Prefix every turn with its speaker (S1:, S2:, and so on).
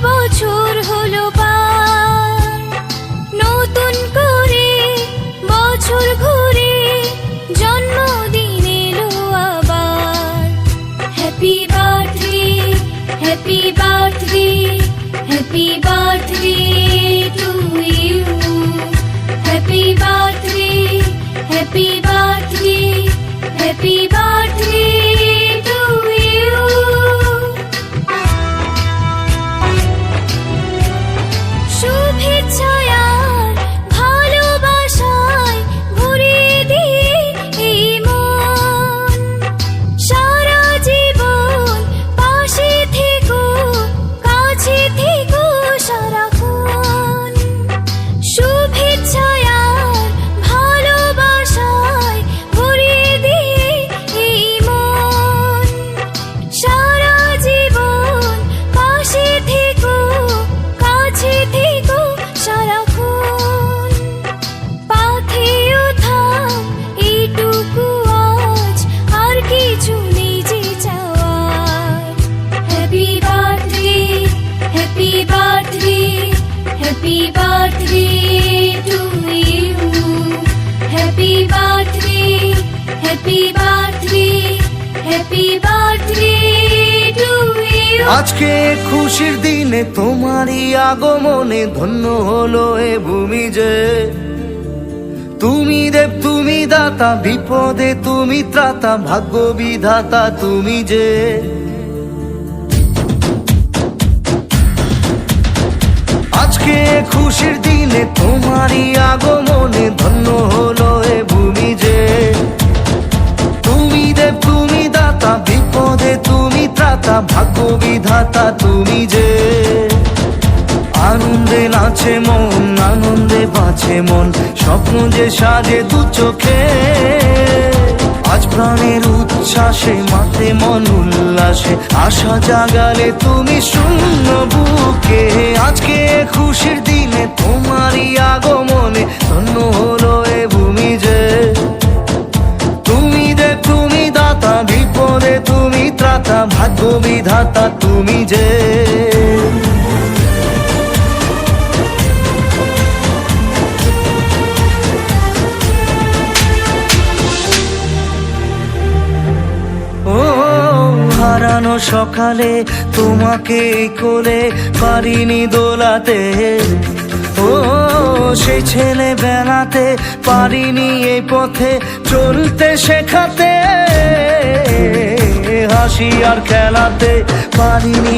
S1: বছর হলো পার, নতুন করে বছর ঘুরে জন্মদিন এলো আবার। Happy birthday, happy birthday, happy birthday to you. Happy birthday, happy birthday, happy birthday to you. শুভেচ্ছায় আর ভালোবাসায় ভরিয়ে দিয়ে এই মন, সারা জীবন পাশে থেকো, কাছে থেকো সারাক্ষণ। শুভেচ্ছায় আর ভালোবাসায় ভরিয়ে দিয়ে এই মন, সারা জীবন পাশে থেকো, কাছে থেকো সারাক্ষণ। পাথেয় থাম এইটুকু আজ, আর কিছু নেই যে চাওয়ার। Happy birthday, happy birthday, happy birthday to you. Happy birthday, happy birthday, happy birthday to you.
S2: আজকে খুশির দিনে তোমারই আগমনে ধন্য হলো এ ভূমি যে। তুমি দেব তুমি দাতা, বিপদে তুমি ত্রাতা, ভাগ্য বিধাতা তুমি যে। আজকে খুশির দিনে তোমারই আগমনে ধন্য হলো এ ভূমি যে। তুমি দেব তুমি দাতা, বিপদে তুমি ত্রাতা, ভাগ্য বিধাতা তুমি যে। আনন্দে নাচে মন, আনন্দে বাঁচে মন, স্বপ্ন যে সাজে দু চোখে। আজ প্রাণের উচ্ছ্বাসে মাতে মন উল্লাসে, আশা জাগালে তুমি শূন্য বুকে। আজকে খুশির দিনে তোমারই আগমনে ধন্য হলো এ ভূমি যে। তুমি দেব তুমি দাতা, বিপদে তুমি ত্রাতা, ভাগ্য বিধাতা তুমি যে। ও হারানো সকালে তোমাকে কোলে পারিনি দোলাতে। ও সেই ছেলে বেলাতে পারিনি এই পথে চলতে শেখাতে। হাসি আর খেলাতে পারিনি